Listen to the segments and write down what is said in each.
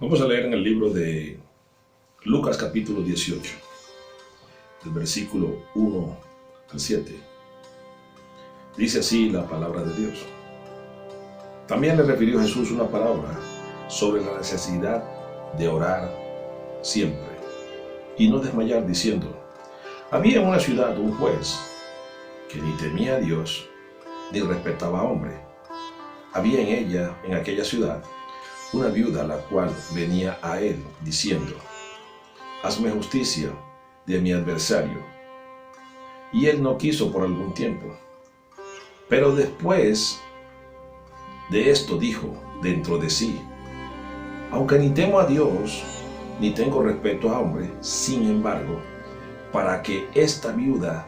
Vamos a leer en el libro de Lucas capítulo 18, del versículo 1 al 7. Dice así la palabra de Dios. También le refirió Jesús una parábola sobre la necesidad de orar siempre y no desmayar, diciendo: había en una ciudad un juez que ni temía a Dios ni respetaba a hombre. Había en aquella ciudad, una viuda la cual venía a él diciendo: hazme justicia de mi adversario. Y él no quiso por algún tiempo. Pero después de esto dijo dentro de sí: aunque ni temo a Dios ni tengo respeto a hombre, sin embargo, porque esta viuda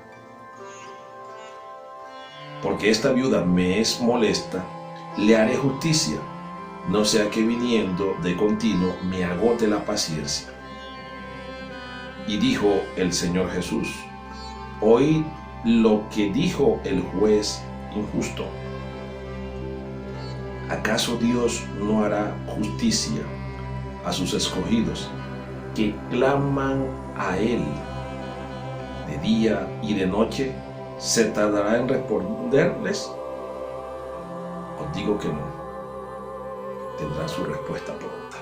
me es molesta, le haré justicia, no sea que viniendo de continuo me agote la paciencia. Y dijo el Señor Jesús: oíd lo que dijo el juez injusto. ¿Acaso Dios no hará justicia a sus escogidos que claman a Él de día y de noche? ¿Se tardará en responderles? Os digo que no. Tendrá su respuesta pronta.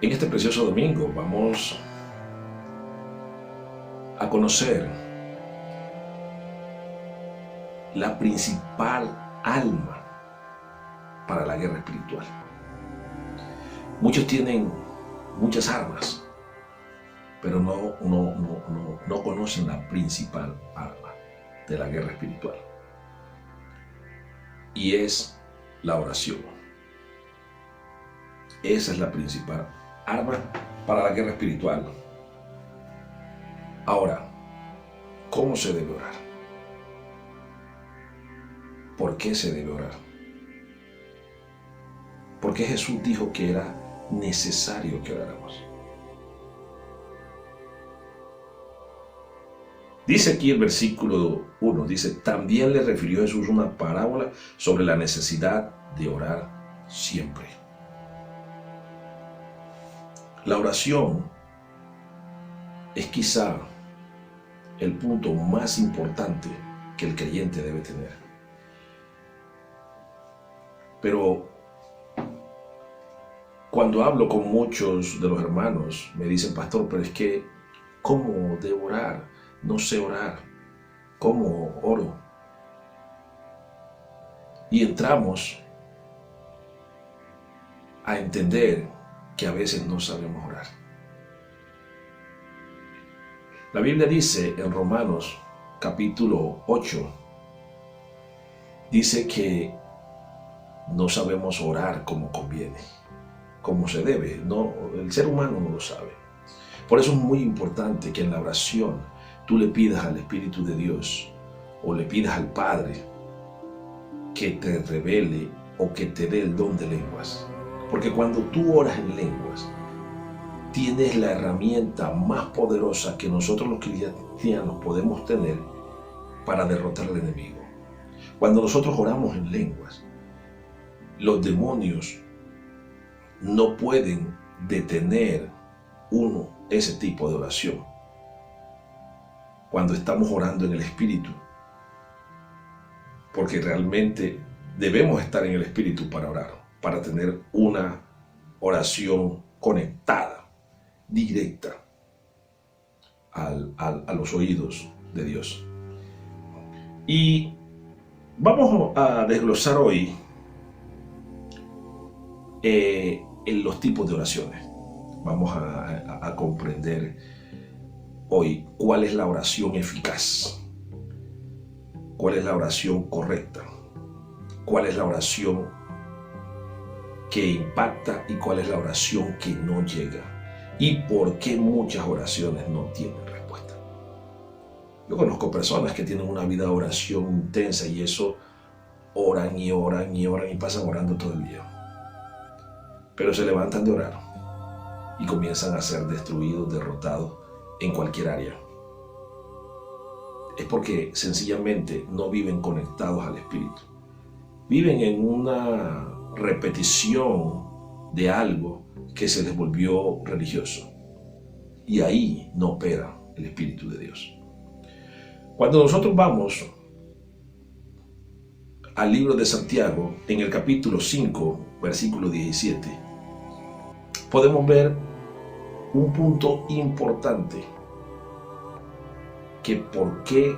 En este precioso domingo vamos a conocer la principal alma para la guerra espiritual. Muchos tienen muchas armas, pero no conocen la principal arma de la guerra espiritual, y es la oración. Esa es la principal arma para la guerra espiritual. Ahora, ¿cómo se debe orar? ¿Por qué se debe orar? Porque Jesús dijo que era necesario que oráramos. Dice aquí el versículo 1, dice: también le refirió Jesús una parábola sobre la necesidad de orar siempre. La oración es quizá el punto más importante que el creyente debe tener. Pero cuando hablo con muchos de los hermanos, me dicen: pastor, pero es que, ¿cómo debo orar? No sé orar. ¿Cómo oro? Y entramos a entender que a veces no sabemos orar. La Biblia dice en Romanos capítulo 8, dice que no sabemos orar como conviene, como se debe. No, el ser humano no lo sabe. Por eso es muy importante que en la oración tú le pidas al Espíritu de Dios o le pidas al Padre que te revele o que te dé el don de lenguas. Porque cuando tú oras en lenguas, tienes la herramienta más poderosa que nosotros los cristianos podemos tener para derrotar al enemigo. Cuando nosotros oramos en lenguas, los demonios no pueden detener ese tipo de oración. Cuando estamos orando en el Espíritu, porque realmente debemos estar en el Espíritu para orar, para tener una oración conectada, directa a los oídos de Dios. Y vamos a desglosar hoy en los tipos de oraciones. Vamos a comprender hoy cuál es la oración eficaz, cuál es la oración correcta, cuál es la oración que impacta y cuál es la oración que no llega, y por qué muchas oraciones no tienen respuesta. Yo conozco personas que tienen una vida de oración intensa y eso oran y oran y oran y pasan orando todo el día. Pero se levantan de orar y comienzan a ser destruidos, derrotados en cualquier área. Es porque sencillamente no viven conectados al Espíritu. viven en una repetición de algo que se les volvió religioso. Y ahí no opera el Espíritu de Dios. Cuando nosotros vamos al libro de Santiago, en el capítulo 5, versículo 17, podemos ver un punto importante, que por qué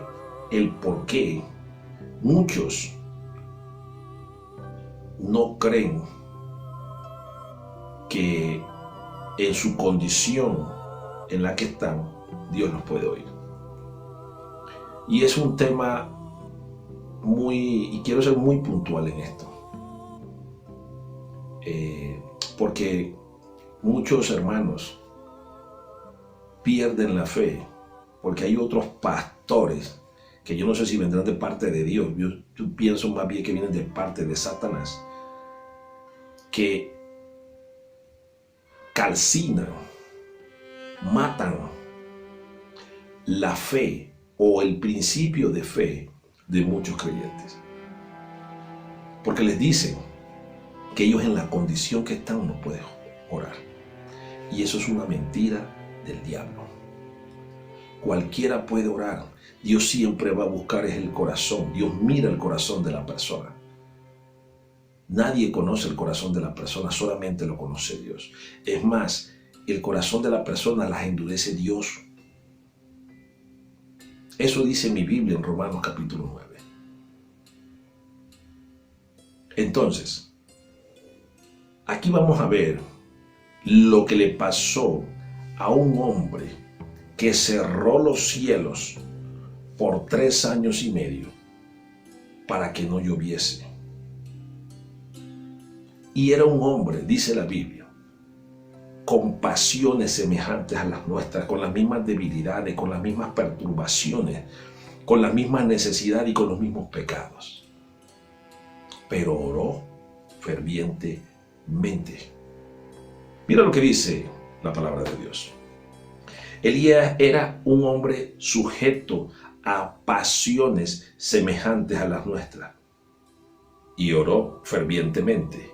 muchos no creen que en su condición en la que están, Dios los puede oír. Y es un tema y quiero ser muy puntual en esto, porque muchos hermanos pierden la fe, porque hay otros pastores que yo no sé si vendrán de parte de Dios, yo pienso más bien que vienen de parte de Satanás, que calcinan, matan la fe o el principio de fe de muchos creyentes, porque les dicen que ellos en la condición que están no pueden orar, y eso es una mentira del diablo. Cualquiera puede orar. Dios siempre va a buscar es el corazón. Dios mira el corazón de la persona. Nadie conoce el corazón de la persona, solamente lo conoce Dios. Es más, el corazón de la persona las endurece Dios. Eso dice mi Biblia en Romanos capítulo 9. Entonces, aquí vamos a ver lo que le pasó a un hombre que cerró los cielos por 3 años y medio para que no lloviese. Y era un hombre, dice la Biblia, con pasiones semejantes a las nuestras, con las mismas debilidades, con las mismas perturbaciones, con las mismas necesidades y con los mismos pecados. Pero oró fervientemente. Mira lo que dice la palabra de Dios. Elías era un hombre sujeto a pasiones semejantes a las nuestras y oró fervientemente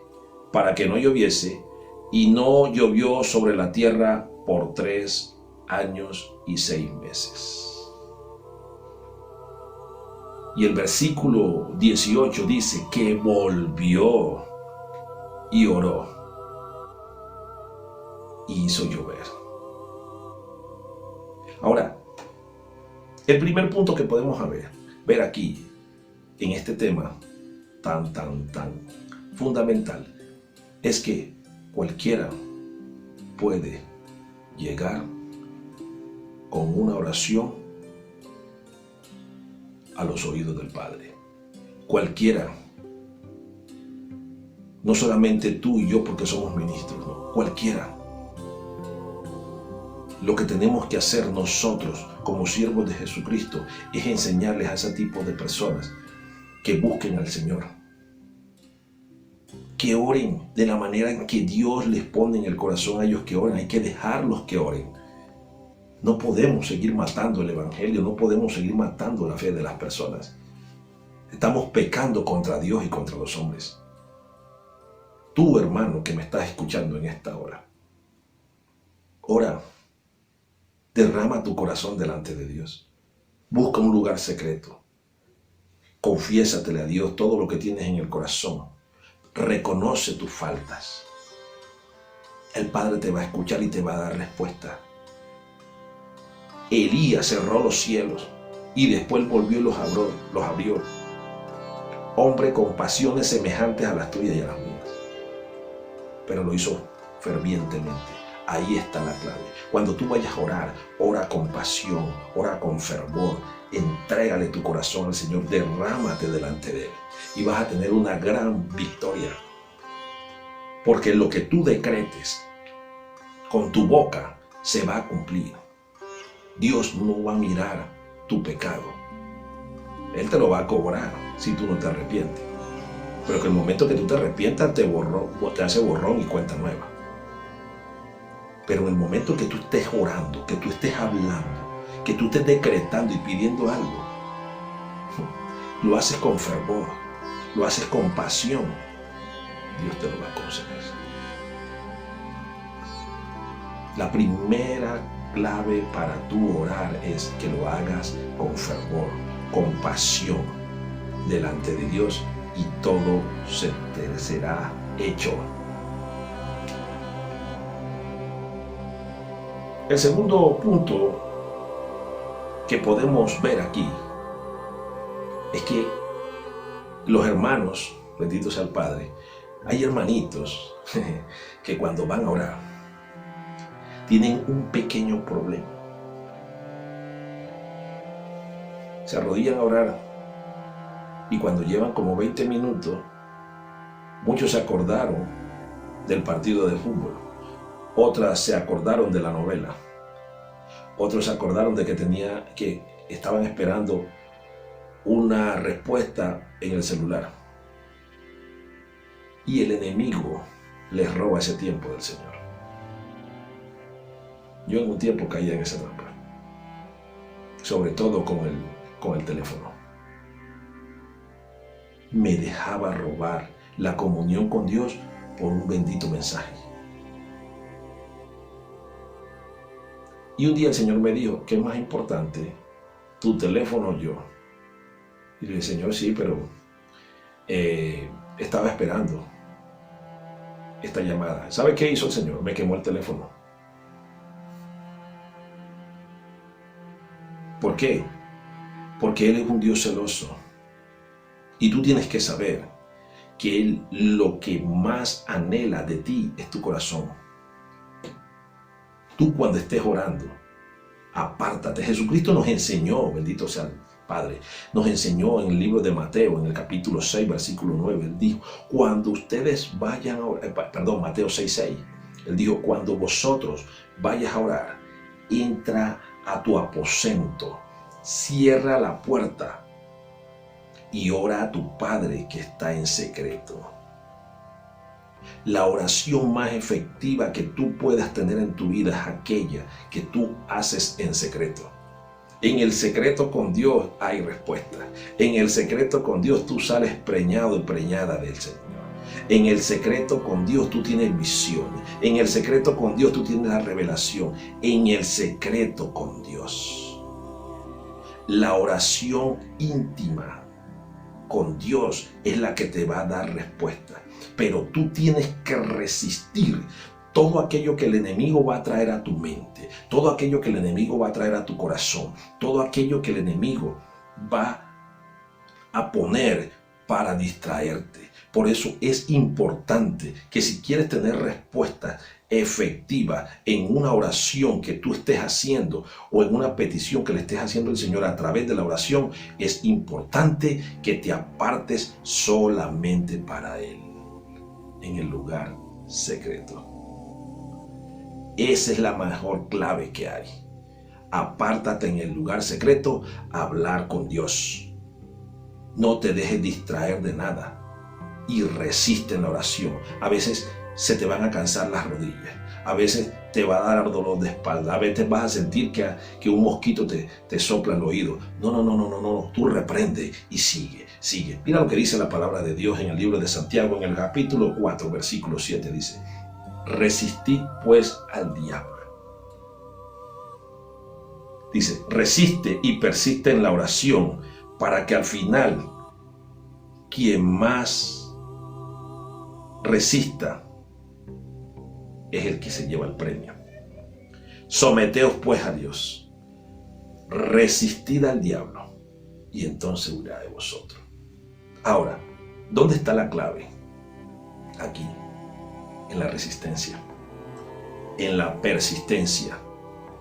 para que no lloviese, y no llovió sobre la tierra por 3 años y 6 meses. Y el versículo 18 dice que volvió y oró y hizo llover. Ahora, el primer punto que podemos ver aquí en este tema tan fundamental es que cualquiera puede llegar con una oración a los oídos del Padre. Cualquiera. No solamente tú y yo porque somos ministros, no. Cualquiera. Lo que tenemos que hacer nosotros como siervos de Jesucristo es enseñarles a ese tipo de personas que busquen al Señor, que oren de la manera en que Dios les pone en el corazón a ellos que oren. Hay que dejarlos que oren. No podemos seguir matando el evangelio, no podemos seguir matando la fe de las personas. Estamos pecando contra Dios y contra los hombres. Tú, hermano, que me estás escuchando en esta hora, ora. Derrama tu corazón delante de Dios. Busca un lugar secreto. Confiésatele a Dios todo lo que tienes en el corazón. Reconoce tus faltas. El Padre te va a escuchar y te va a dar respuesta. Elías cerró los cielos y después volvió y los abrió. Hombre con pasiones semejantes a las tuyas y a las mías. Pero lo hizo fervientemente. Ahí está la clave. Cuando tú vayas a orar, ora con pasión, ora con fervor, entrégale tu corazón al Señor, derrámate delante de Él y vas a tener una gran victoria. Porque lo que tú decretes con tu boca se va a cumplir. Dios no va a mirar tu pecado. Él te lo va a cobrar si tú no te arrepientes. Pero que el momento que tú te arrepientas te hace borrón y cuenta nueva. Pero en el momento que tú estés orando, que tú estés hablando, que tú estés decretando y pidiendo algo, lo haces con fervor, lo haces con pasión, Dios te lo va a conceder. La primera clave para tu orar es que lo hagas con fervor, con pasión delante de Dios, y todo se te será hecho. El segundo punto que podemos ver aquí es que los hermanos, bendito sea el Padre, hay hermanitos que cuando van a orar tienen un pequeño problema. Se arrodillan a orar y cuando llevan como 20 minutos, muchos se acordaron del partido de fútbol, otras se acordaron de la novela, otros se acordaron de que estaban esperando una respuesta en el celular. Y el enemigo les roba ese tiempo del Señor. Yo en un tiempo caía en esa trampa, sobre todo con el teléfono. Me dejaba robar la comunión con Dios por un bendito mensaje. Y un día el Señor me dijo, ¿qué es más importante, tu teléfono o yo? Y le dije, Señor, sí, pero estaba esperando esta llamada. ¿Sabe qué hizo el Señor? Me quemó el teléfono. ¿Por qué? Porque Él es un Dios celoso. Y tú tienes que saber que Él lo que más anhela de ti es tu corazón. Tú cuando estés orando, apártate. Jesucristo nos enseñó, bendito sea el Padre, nos enseñó en el libro de Mateo, en el capítulo 6, versículo 9, Él dijo, cuando ustedes vayan a orar, Mateo 6:6, Él dijo, cuando vosotros vayas a orar, entra a tu aposento, cierra la puerta y ora a tu Padre que está en secreto. La oración más efectiva que tú puedas tener en tu vida es aquella que tú haces en secreto. En el secreto con Dios hay respuesta. En el secreto con Dios tú sales preñado y preñada del Señor. En el secreto con Dios tú tienes visiones. En el secreto con Dios tú tienes la revelación. En el secreto con Dios. La oración íntima con Dios es la que te va a dar respuesta. Pero tú tienes que resistir todo aquello que el enemigo va a traer a tu mente, todo aquello que el enemigo va a traer a tu corazón, todo aquello que el enemigo va a poner para distraerte. Por eso es importante que si quieres tener respuestas efectivas en una oración que tú estés haciendo o en una petición que le estés haciendo al Señor a través de la oración, es importante que te apartes solamente para Él, en el lugar secreto. Esa es la mejor clave que hay. Apártate en el lugar secreto a hablar con Dios. No te dejes distraer de nada y resiste en la oración. A veces se te van a cansar las rodillas. A veces te va a dar dolor de espalda. A veces vas a sentir que un mosquito te sopla el oído. No. Tú reprende y sigue. Mira lo que dice la palabra de Dios en el libro de Santiago, en el capítulo 4, versículo 7. Dice, resistid pues al diablo. Dice, resiste y persiste en la oración para que al final quien más resista es el que se lleva el premio. Someteos pues a Dios, resistid al diablo y entonces huirá de vosotros. Ahora, ¿dónde está la clave? Aquí, en la resistencia, en la persistencia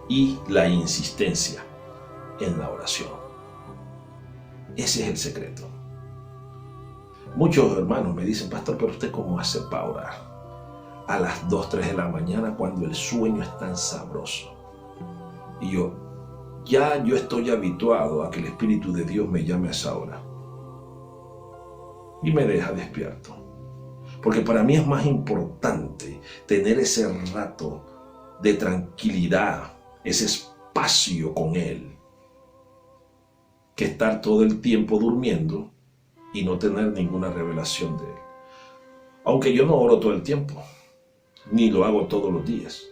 y la insistencia en la oración. Ese es el secreto. Muchos hermanos me dicen, pastor, pero ¿usted cómo hace para orar a las 2, 3 de la mañana cuando el sueño es tan sabroso? Y yo estoy habituado a que el Espíritu de Dios me llame a esa hora y me deja despierto. Porque para mí es más importante tener ese rato de tranquilidad, ese espacio con Él, que estar todo el tiempo durmiendo y no tener ninguna revelación de Él. Aunque yo no oro todo el tiempo, ni lo hago todos los días.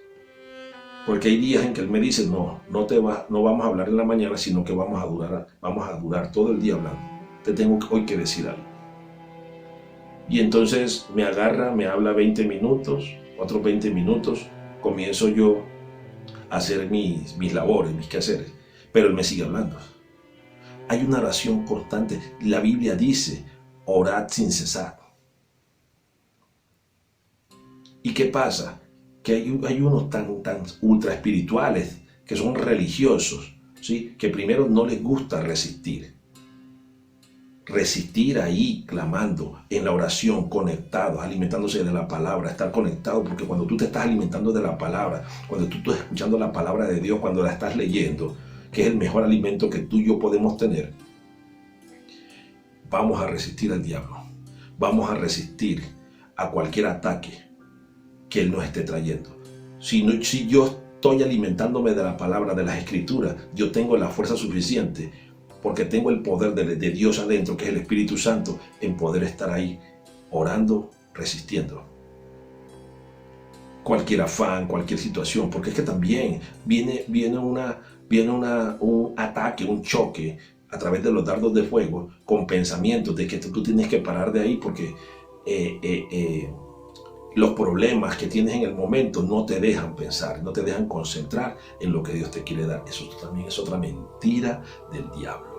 Porque hay días en que Él me dice, no vamos a hablar en la mañana, sino que vamos a durar todo el día hablando. Te tengo hoy que decir algo. Y entonces me agarra, me habla 20 minutos, otros 20 minutos, comienzo yo a hacer mis labores, mis quehaceres, pero Él me sigue hablando. Hay una oración constante. La Biblia dice, orad sin cesar. ¿Y qué pasa? Que hay unos tan ultra espirituales, que son religiosos, ¿sí? Que primero no les gusta resistir. Resistir ahí, clamando, en la oración, conectados, alimentándose de la palabra, estar conectado, porque cuando tú te estás alimentando de la palabra, cuando tú estás escuchando la palabra de Dios, cuando la estás leyendo, que es el mejor alimento que tú y yo podemos tener, vamos a resistir al diablo, vamos a resistir a cualquier ataque que Él nos esté trayendo. Si yo estoy alimentándome de la palabra, de las escrituras, yo tengo la fuerza suficiente, porque tengo el poder de Dios adentro, que es el Espíritu Santo, en poder estar ahí, orando, resistiendo cualquier afán, cualquier situación, porque es que también viene un ataque, un choque a través de los dardos de fuego, con pensamientos de que tú tienes que parar de ahí, porque los problemas que tienes en el momento no te dejan pensar, no te dejan concentrar en lo que Dios te quiere dar. Eso también es otra mentira del diablo.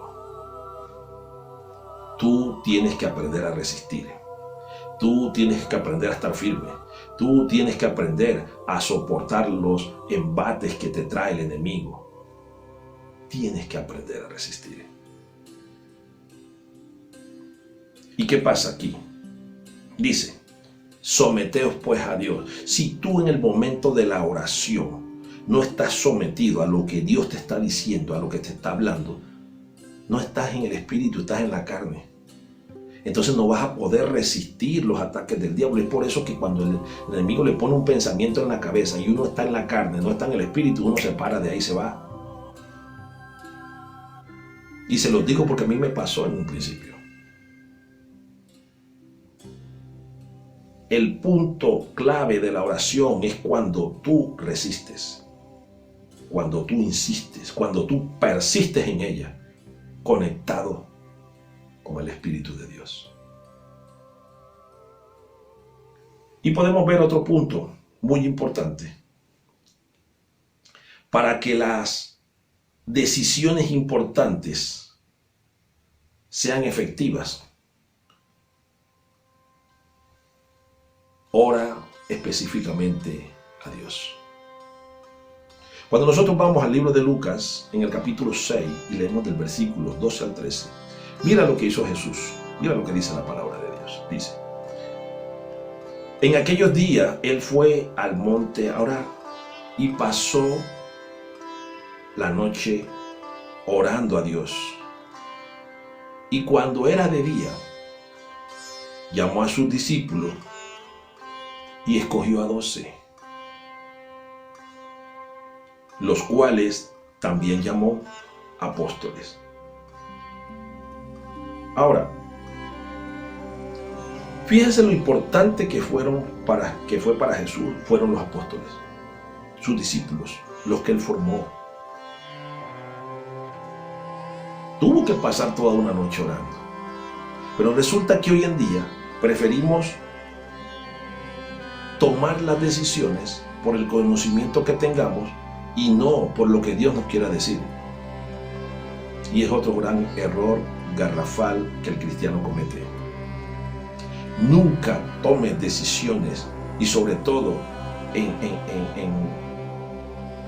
Tú tienes que aprender a resistir. Tú tienes que aprender a estar firme. Tú tienes que aprender a soportar los embates que te trae el enemigo. Tienes que aprender a resistir. ¿Y qué pasa aquí? Dice, someteos pues a Dios. Si tú en el momento de la oración no estás sometido a lo que Dios te está diciendo, a lo que te está hablando, no estás en el espíritu, estás en la carne. Entonces no vas a poder resistir los ataques del diablo. Es por eso que cuando el enemigo le pone un pensamiento en la cabeza y uno está en la carne, no está en el espíritu, uno se para de ahí y se va. Y se los digo porque a mí me pasó en un principio. El punto clave de la oración es cuando tú resistes, cuando tú insistes, cuando tú persistes en ella, conectado con el Espíritu de Dios. Y podemos ver otro punto muy importante. Para que las decisiones importantes sean efectivas, ora específicamente a Dios. Cuando nosotros vamos al libro de Lucas, en el capítulo 6, y leemos del versículo 12 al 13, mira lo que hizo Jesús, mira lo que dice la palabra de Dios. Dice, en aquellos días Él fue al monte a orar y pasó la noche orando a Dios. Y cuando era de día, llamó a sus discípulos y escogió a 12, los cuales también llamó apóstoles. Ahora, fíjense lo importante que fue para Jesús, fueron los apóstoles, sus discípulos, los que Él formó. Tuvo que pasar toda una noche orando. Pero resulta que hoy en día preferimos tomar las decisiones por el conocimiento que tengamos y no por lo que Dios nos quiera decir. Y es otro gran error garrafal que el cristiano comete. Nunca tomes decisiones, y sobre todo en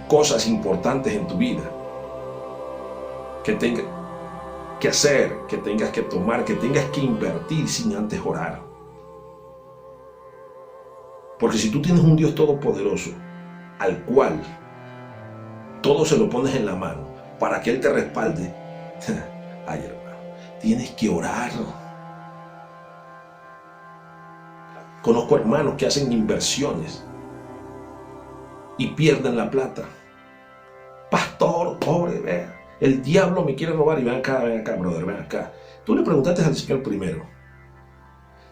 cosas importantes en tu vida, que tengas que hacer, que tengas que tomar, que tengas que invertir sin antes orar. Porque si tú tienes un Dios todopoderoso, al cual todo se lo pones en la mano para que Él te respalde, ay hermano, tienes que orar. Conozco hermanos que hacen inversiones y pierden la plata. Pastor, pobre, vea, el diablo me quiere robar. Y ven acá, brother, ven acá. Tú le preguntaste al Señor primero.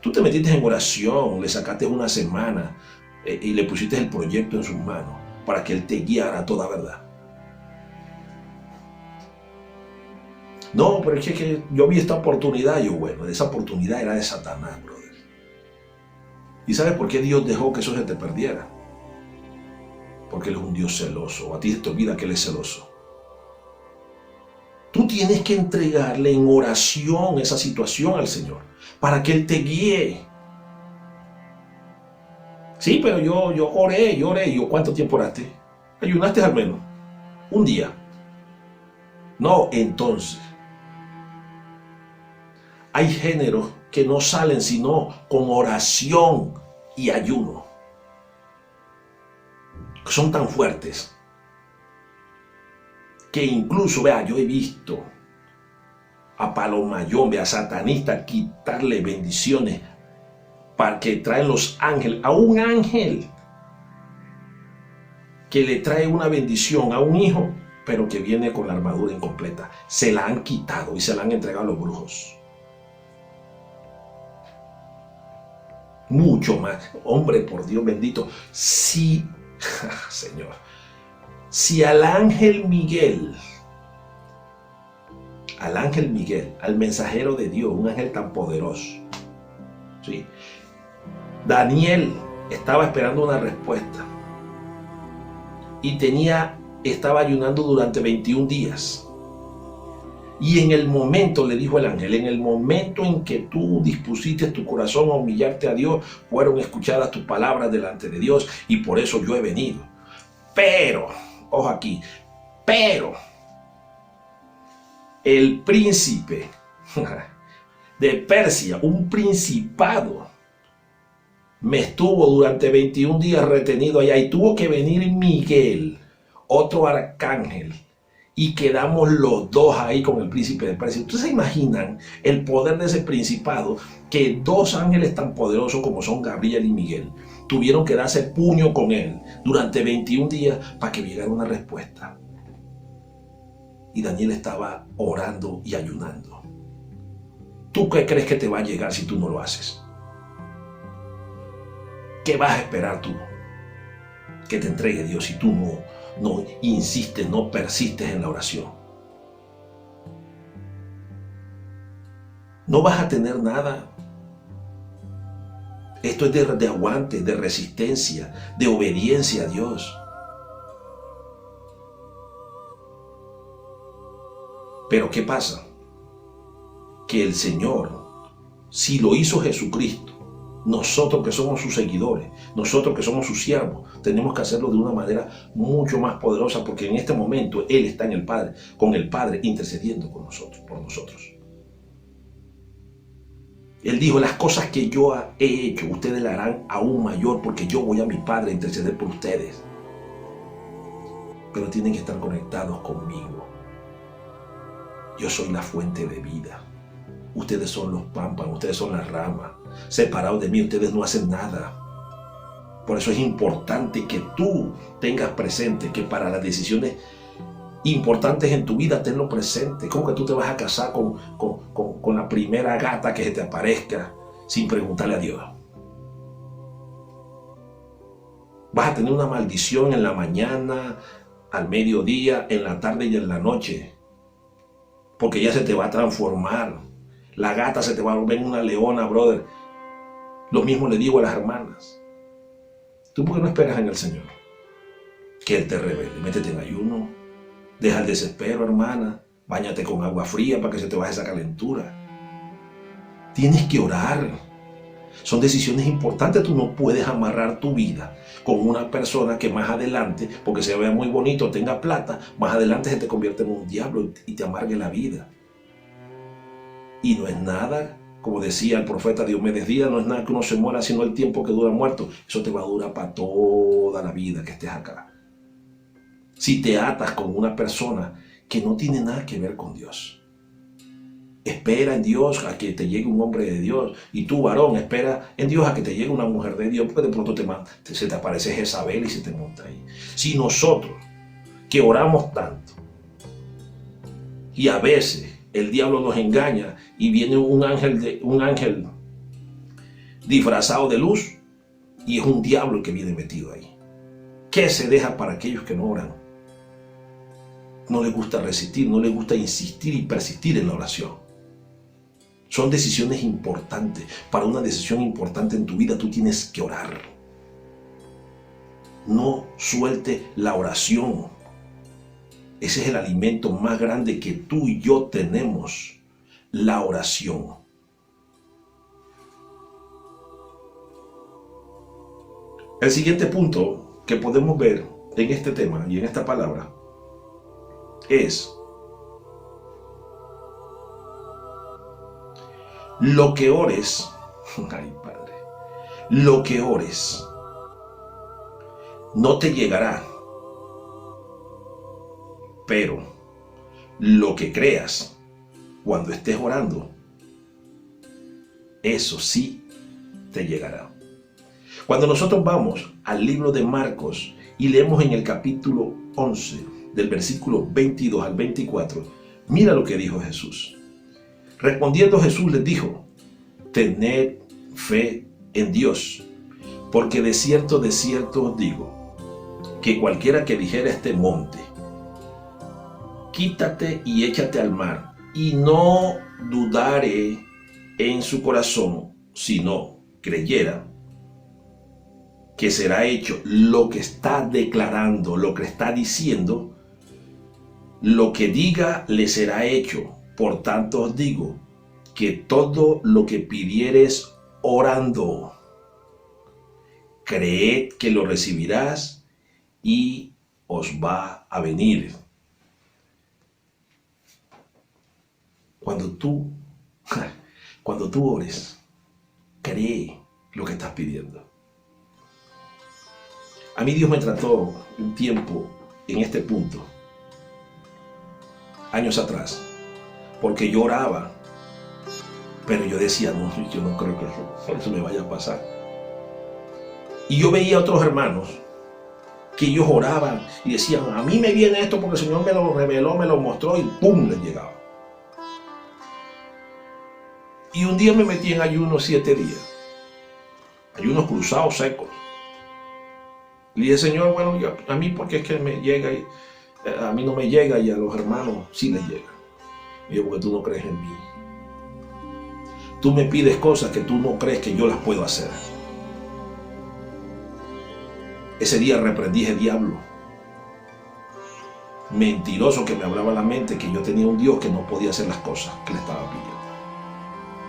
Tú te metiste en oración, le sacaste una semana y le pusiste el proyecto en sus manos para que Él te guiara a toda verdad. No, pero es que yo vi esta oportunidad. Bueno, esa oportunidad era de Satanás, brother. ¿Y sabes por qué Dios dejó que eso se te perdiera? Porque Él es un Dios celoso. A ti se te olvida que Él es celoso. Tú tienes que entregarle en oración esa situación al Señor para que Él te guíe. Sí, pero yo oré. ¿Cuánto tiempo oraste? ¿Ayunaste al menos? Un día. No, entonces. Hay géneros que no salen sino con oración y ayuno. Son tan fuertes que incluso, vea, yo he visto a Palomayombe, a satanistas quitarle bendiciones para que traen los ángeles, a un ángel que le trae una bendición a un hijo, pero que viene con la armadura incompleta. Se la han quitado y se la han entregado a los brujos. Mucho más. Hombre, por Dios bendito. Si, Señor, si al ángel Miguel, al mensajero de Dios, un ángel tan poderoso, ¿sí? Daniel estaba esperando una respuesta y estaba ayunando durante 21 días. Y en el momento, le dijo el ángel, en el momento en que tú dispusiste tu corazón a humillarte a Dios, fueron escuchadas tus palabras delante de Dios y por eso yo he venido. Pero, ojo aquí, pero el príncipe de Persia, un principado, me estuvo durante 21 días retenido allá y tuvo que venir Miguel, otro arcángel, y quedamos los dos ahí con el príncipe de Persia. ¿Ustedes se imaginan el poder de ese principado? Que dos ángeles tan poderosos como son Gabriel y Miguel tuvieron que darse puño con él durante 21 días para que llegara una respuesta. Y Daniel estaba orando y ayunando. ¿Tú qué crees que te va a llegar si tú no lo haces? ¿Qué vas a esperar tú? Que te entregue Dios si tú no insistes, no persistes en la oración. No vas a tener nada. Esto es de aguante, de resistencia, de obediencia a Dios. Pero ¿qué pasa? Que el Señor, si lo hizo Jesucristo, nosotros que somos sus seguidores, nosotros que somos sus siervos, tenemos que hacerlo de una manera mucho más poderosa, porque en este momento Él está en el Padre, con el Padre intercediendo con nosotros, por nosotros. Él dijo, las cosas que yo he hecho, ustedes las harán aún mayor, porque yo voy a mi Padre a interceder por ustedes. Pero tienen que estar conectados conmigo. Yo soy la fuente de vida. Ustedes son los pámpanos, ustedes son las ramas. Separados de mí, ustedes no hacen nada. Por eso es importante que tú tengas presente que para las decisiones importantes en tu vida, tenlo presente. ¿Cómo que tú te vas a casar con la primera gata que se te aparezca sin preguntarle a Dios? Vas a tener una maldición en la mañana, al mediodía, en la tarde y en la noche. Porque ella se te va a transformar. La gata se te va a volver una leona, brother. Lo mismo le digo a las hermanas. ¿Tú por qué no esperas en el Señor? Que Él te revele. Métete en ayuno. Deja el desespero, hermana. Báñate con agua fría para que se te baje esa calentura. Tienes que orar. Son decisiones importantes. Tú no puedes amarrar tu vida con una persona que más adelante, porque se vea muy bonito, tenga plata, más adelante se te convierte en un diablo y te amargue la vida. Y no es nada, como decía el profeta Diomedes Díaz, no es nada que uno se muera, sino el tiempo que dura muerto. Eso te va a durar para toda la vida que estés acá. Si te atas con una persona que no tiene nada que ver con Dios. Espera en Dios a que te llegue un hombre de Dios. Y tú, varón, espera en Dios a que te llegue una mujer de Dios, porque de pronto se te aparece Jezabel y se te monta ahí. Si nosotros, que oramos tanto, y a veces el diablo nos engaña y viene un ángel disfrazado de luz y es un diablo el que viene metido ahí. ¿Qué se deja para aquellos que no oran? No les gusta resistir, no les gusta insistir y persistir en la oración. Son decisiones importantes. Para una decisión importante en tu vida tú tienes que orar. No suelte la oración. Ese es el alimento más grande que tú y yo tenemos, la oración. El siguiente punto que podemos ver en este tema y en esta palabra es lo que ores. Ay, Padre, lo que ores no te llegará, pero lo que creas cuando estés orando, eso sí te llegará. Cuando nosotros vamos al libro de Marcos y leemos en el capítulo 11, del versículo 22 al 24, mira lo que dijo Jesús. Respondiendo Jesús les dijo: tened fe en Dios, porque de cierto os digo, que cualquiera que dijera a este monte, quítate y échate al mar, y no dudare en su corazón, sino creyera que será hecho lo que está declarando, lo que está diciendo, lo que diga le será hecho. Por tanto os digo que todo lo que pidieres orando, creed que lo recibirás y os va a venir. Cuando tú ores, cree lo que estás pidiendo. A mí Dios me trató un tiempo en este punto, años atrás, porque yo oraba, pero yo decía, no, yo no creo que eso me vaya a pasar. Y yo veía a otros hermanos que ellos oraban y decían, a mí me viene esto porque el Señor me lo reveló, me lo mostró y ¡pum!, les llegaba. Y un día me metí en ayuno 7 días, ayunos cruzados secos. Le dije, Señor, bueno, a mí porque es que me llega, y a mí no me llega y a los hermanos sí les llega. Y yo, porque tú no crees en mí. Tú me pides cosas que tú no crees que yo las puedo hacer. Ese día reprendí ese diablo mentiroso que me hablaba la mente que yo tenía un Dios que no podía hacer las cosas que le estaba pidiendo.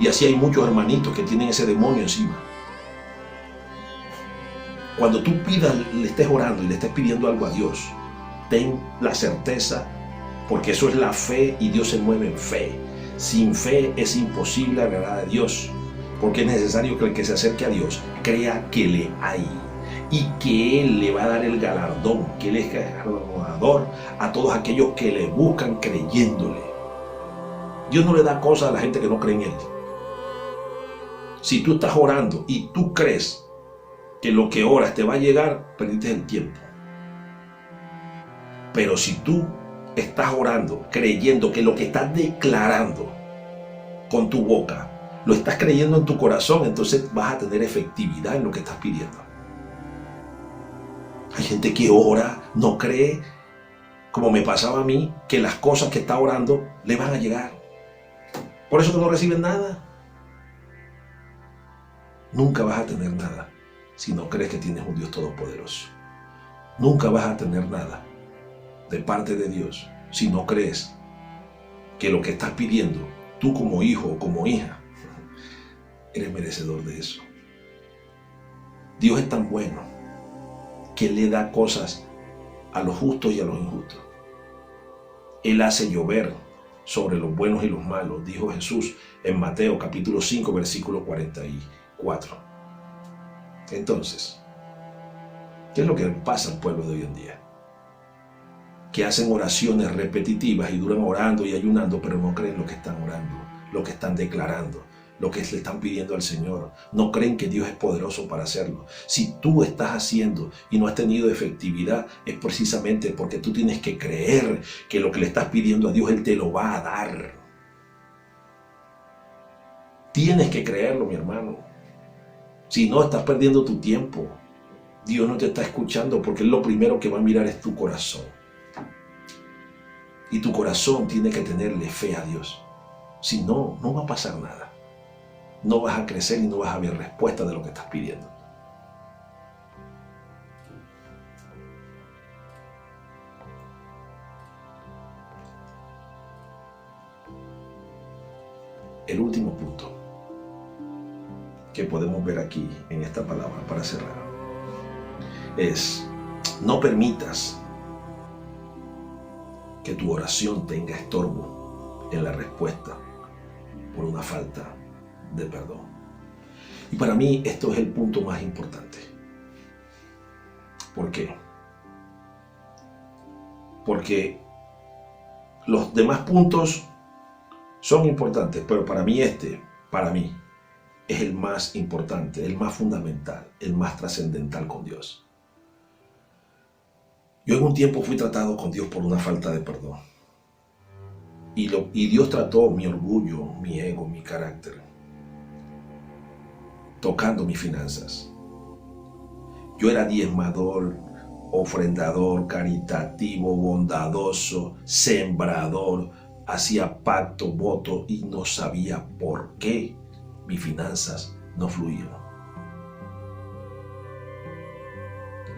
Y así hay muchos hermanitos que tienen ese demonio encima. Cuando tú pidas, le estés orando y le estés pidiendo algo a Dios, ten la certeza, porque eso es la fe y Dios se mueve en fe. Sin fe es imposible agradar a Dios, porque es necesario que el que se acerque a Dios crea que le hay y que Él le va a dar el galardón, que Él es galardonador a todos aquellos que le buscan creyéndole. Dios no le da cosas a la gente que no cree en Él. Si tú estás orando y tú crees que lo que oras te va a llegar, perdiste el tiempo. Pero si tú estás orando, creyendo que lo que estás declarando con tu boca, lo estás creyendo en tu corazón, entonces vas a tener efectividad en lo que estás pidiendo. Hay gente que ora, no cree, como me pasaba a mí, que las cosas que está orando le van a llegar. Por eso que no reciben nada. Nunca vas a tener nada si no crees que tienes un Dios todopoderoso. Nunca vas a tener nada de parte de Dios si no crees que lo que estás pidiendo, tú como hijo o como hija, eres merecedor de eso. Dios es tan bueno que le da cosas a los justos y a los injustos. Él hace llover sobre los buenos y los malos, dijo Jesús en Mateo capítulo 5, versículo 44. Entonces, ¿qué es lo que pasa al pueblo de hoy en día? Que hacen oraciones repetitivas y duran orando y ayunando, pero no creen lo que están orando, lo que están declarando, lo que le están pidiendo al Señor. No creen que Dios es poderoso para hacerlo. Si tú estás haciendo y no has tenido efectividad, es precisamente porque tú tienes que creer que lo que le estás pidiendo a Dios, Él te lo va a dar. Tienes que creerlo, mi hermano. Si no, estás perdiendo tu tiempo. Dios no te está escuchando porque lo primero que va a mirar es tu corazón. Y tu corazón tiene que tenerle fe a Dios. Si no, no va a pasar nada. No vas a crecer y no vas a ver respuesta de lo que estás pidiendo. El último punto que podemos ver aquí en esta palabra para cerrar es: no permitas que tu oración tenga estorbo en la respuesta por una falta de perdón. Y para mí esto es el punto más importante. ¿Por qué? Porque los demás puntos son importantes, pero para mí es el más importante, el más fundamental, el más trascendental con Dios. Yo en un tiempo fui tratado con Dios por una falta de perdón. Y Dios trató mi orgullo, mi ego, mi carácter, tocando mis finanzas. Yo era diezmador, ofrendador, caritativo, bondadoso, sembrador, hacía pacto, voto y no sabía por qué mis finanzas no fluían.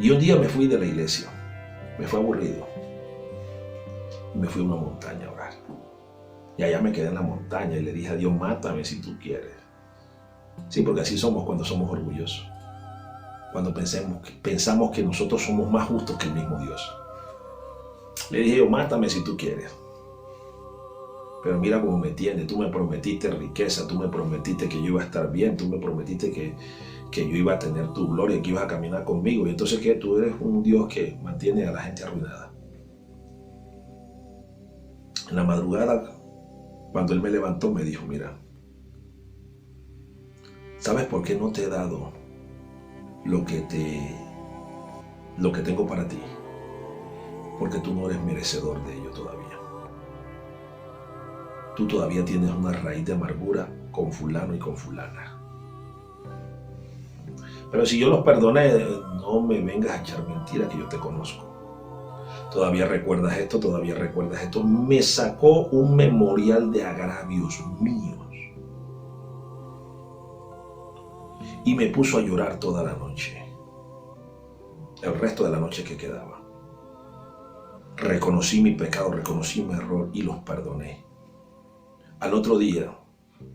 Y un día me fui de la iglesia, me fue aburrido y me fui a una montaña a orar. Y allá me quedé en la montaña y le dije a Dios: mátame si tú quieres. Sí, porque así somos cuando somos orgullosos. Cuando pensamos que nosotros somos más justos que el mismo Dios. Le dije yo: mátame si tú quieres. Pero mira cómo me tienes. Tú me prometiste riqueza, tú me prometiste que yo iba a estar bien, tú me prometiste que yo iba a tener tu gloria, que ibas a caminar conmigo. Y entonces, ¿qué? Tú eres un Dios que mantiene a la gente arruinada. En la madrugada, cuando Él me levantó, me dijo: mira, ¿sabes por qué no te he dado lo que tengo para ti? Porque tú no eres merecedor de ello todavía. Tú todavía tienes una raíz de amargura con fulano y con fulana. Pero si yo los perdoné, no me vengas a echar mentira que yo te conozco. Todavía recuerdas esto, todavía recuerdas esto. Me sacó un memorial de agravios míos. Y me puso a llorar toda la noche. El resto de la noche que quedaba. Reconocí mi pecado, reconocí mi error y los perdoné. Al otro día,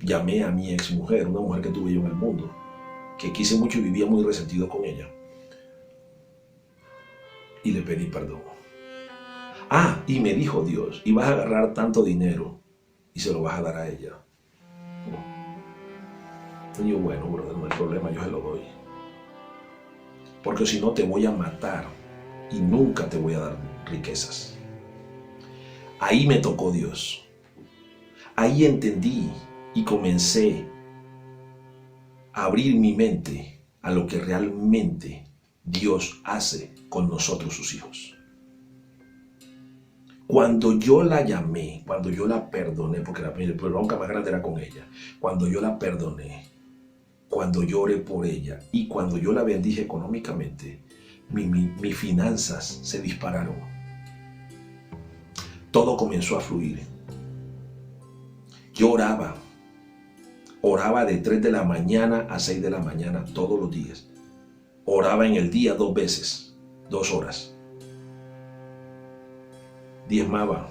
llamé a mi exmujer, una mujer que tuve yo en el mundo, que quise mucho y vivía muy resentido con ella. Y le pedí perdón. Y me dijo Dios: y vas a agarrar tanto dinero y se lo vas a dar a ella. Y yo: bueno, brother, no hay problema, yo se lo doy. Porque si no te voy a matar y nunca te voy a dar riquezas. Ahí me tocó Dios. Ahí entendí y comencé a abrir mi mente a lo que realmente Dios hace con nosotros, sus hijos. Cuando yo la llamé, cuando yo la perdoné, porque el bronca más grande era con ella, cuando yo la perdoné, cuando yo oré por ella y cuando yo la bendije económicamente, mis finanzas se dispararon. Todo comenzó a fluir. Yo oraba de 3 de la mañana a 6 de la mañana todos los días. Oraba en el día 2 veces, 2 horas. Diezmaba,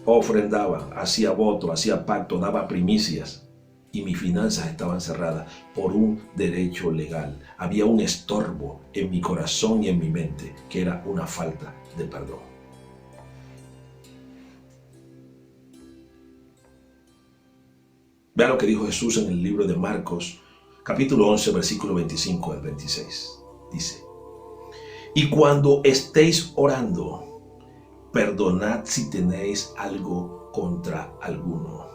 ofrendaba, hacía voto, hacía pacto, daba primicias y mis finanzas estaban cerradas por un derecho legal. Había un estorbo en mi corazón y en mi mente que era una falta de perdón. Vea lo que dijo Jesús en el libro de Marcos, capítulo 11, versículo 25 al 26. Dice: y cuando estéis orando, perdonad si tenéis algo contra alguno,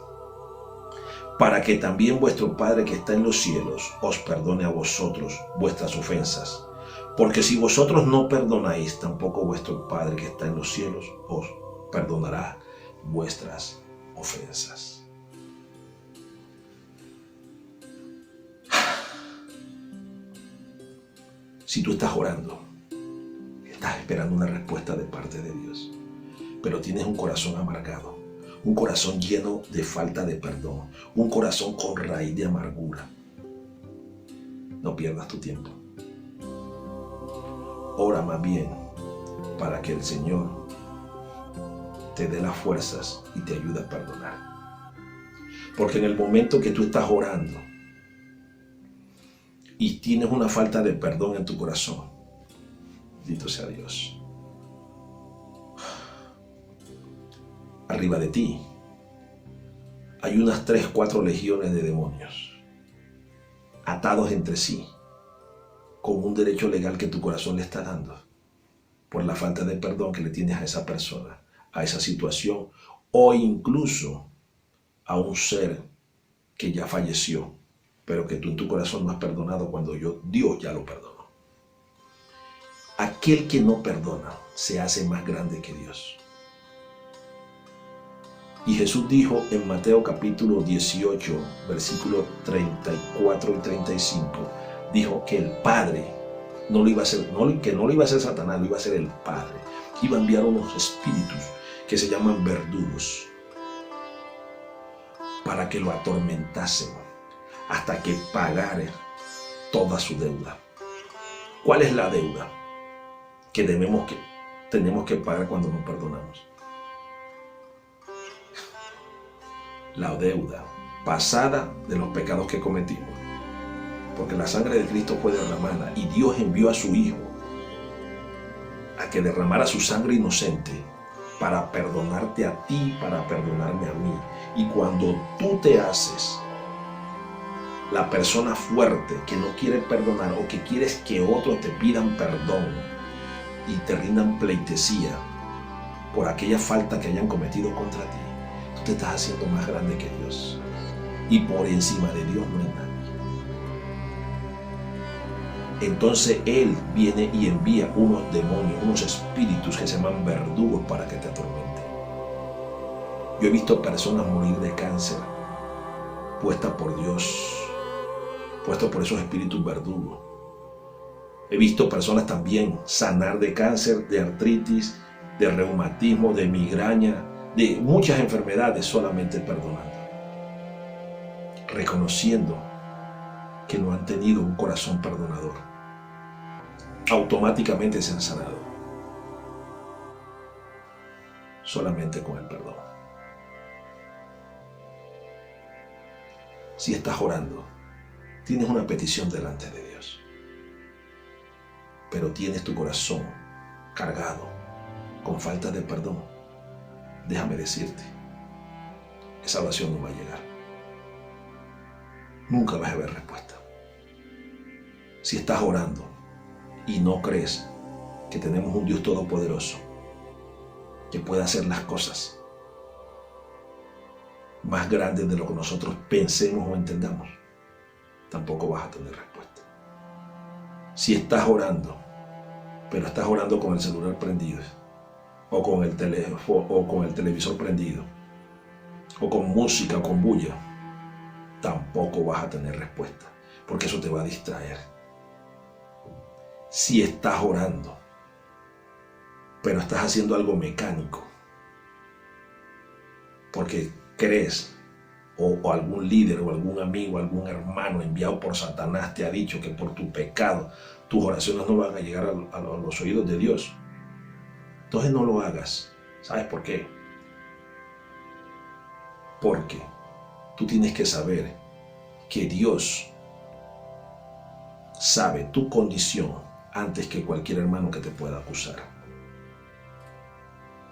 para que también vuestro Padre que está en los cielos os perdone a vosotros vuestras ofensas. Porque si vosotros no perdonáis, tampoco vuestro Padre que está en los cielos os perdonará vuestras ofensas. Si tú estás orando, estás esperando una respuesta de parte de Dios, pero tienes un corazón amargado, un corazón lleno de falta de perdón, un corazón con raíz de amargura, no pierdas tu tiempo. Ora más bien para que el Señor te dé las fuerzas y te ayude a perdonar. Porque en el momento que tú estás orando y tienes una falta de perdón en tu corazón, bendito sea Dios, arriba de ti hay unas 3, 4 legiones de demonios atados entre sí con un derecho legal que tu corazón le está dando por la falta de perdón que le tienes a esa persona, a esa situación o incluso a un ser que ya falleció, pero que tú en tu corazón no has perdonado cuando Dios ya lo perdonó. Aquel que no perdona se hace más grande que Dios. Y Jesús dijo en Mateo capítulo 18, versículos 34 y 35, dijo que el Padre no lo iba a hacer, que no lo iba a hacer Satanás, lo iba a hacer el Padre. Iba a enviar unos espíritus que se llaman verdugos para que lo atormentasen hasta que pagara toda su deuda. ¿Cuál es la deuda que tenemos que pagar cuando nos perdonamos? La deuda pasada de los pecados que cometimos. Porque la sangre de Cristo fue derramada y Dios envió a su Hijo a que derramara su sangre inocente para perdonarte a ti, para perdonarme a mí. Y cuando tú te haces la persona fuerte que no quiere perdonar o que quieres que otros te pidan perdón y te rindan pleitesía por aquella falta que hayan cometido contra ti, tú te estás haciendo más grande que Dios. Y por encima de Dios no hay nadie. Entonces Él viene y envía unos demonios, unos espíritus que se llaman verdugos para que te atormenten. Yo he visto personas morir de cáncer puestas por Dios, puestos por esos espíritus verdugos. He visto personas también sanar de cáncer, de artritis, de reumatismo, de migraña, de muchas enfermedades solamente perdonando, reconociendo que no han tenido un corazón perdonador. Automáticamente se han sanado solamente con el perdón. Si estás orando, tienes una petición delante de Dios, pero tienes tu corazón cargado con falta de perdón, déjame decirte, esa oración no va a llegar. Nunca vas a ver respuesta. Si estás orando y no crees que tenemos un Dios todopoderoso que puede hacer las cosas más grandes de lo que nosotros pensemos o entendamos, tampoco vas a tener respuesta. Si estás orando, pero estás orando con el celular prendido, o con el teléfono, o con el televisor prendido, o con música o con bulla, tampoco vas a tener respuesta, porque eso te va a distraer. Si estás orando, pero estás haciendo algo mecánico, porque crees, o algún líder, o algún amigo, algún hermano enviado por Satanás te ha dicho que por tu pecado, tus oraciones no van a llegar a los oídos de Dios, entonces no lo hagas. ¿Sabes por qué? Porque tú tienes que saber que Dios sabe tu condición antes que cualquier hermano que te pueda acusar.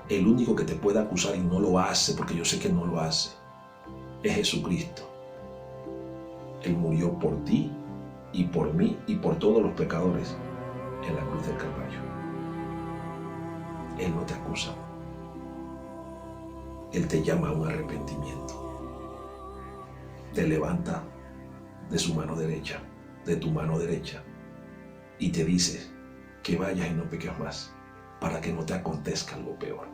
El único que te puede acusar y no lo hace, porque yo sé que no lo hace, es Jesucristo. Él murió por ti y por mí y por todos los pecadores en la cruz del Calvario. Él no te acusa. Él te llama a un arrepentimiento. Te levanta de su mano derecha, de tu mano derecha, y te dice que vayas y no peques más, para que no te acontezca algo peor.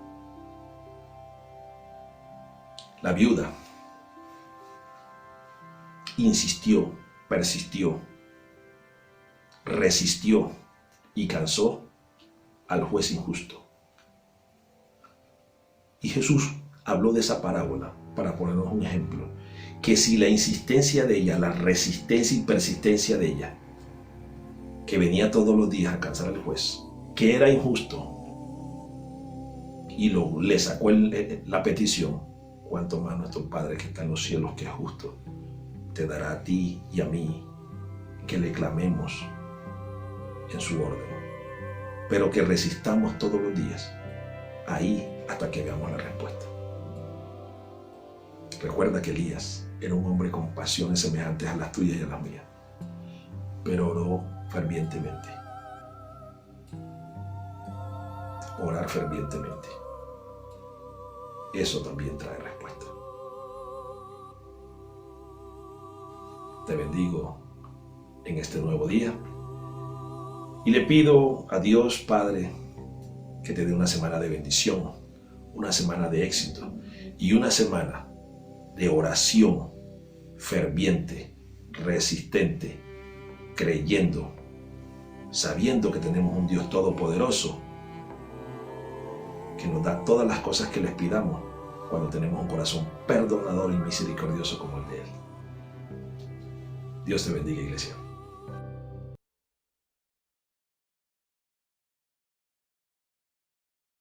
La viuda insistió, persistió, resistió y cansó al juez injusto. Y Jesús habló de esa parábola para ponernos un ejemplo, que si la insistencia de ella, la resistencia y persistencia de ella, que venía todos los días a cansar al juez, que era injusto, y le sacó la petición, cuanto más nuestro Padre que está en los cielos, que es justo, te dará a ti y a mí, que le clamemos en su orden, pero que resistamos todos los días, ahí hasta que veamos la respuesta. Recuerda que Elías era un hombre con pasiones semejantes a las tuyas y a las mías, pero oró fervientemente. Orar fervientemente, eso también trae respuesta. Te bendigo en este nuevo día y le pido a Dios Padre que te dé una semana de bendición, una semana de éxito y una semana de oración ferviente, resistente, creyendo, sabiendo que tenemos un Dios todopoderoso que nos da todas las cosas que les pidamos cuando tenemos un corazón perdonador y misericordioso como el de Él. Dios te bendiga, iglesia.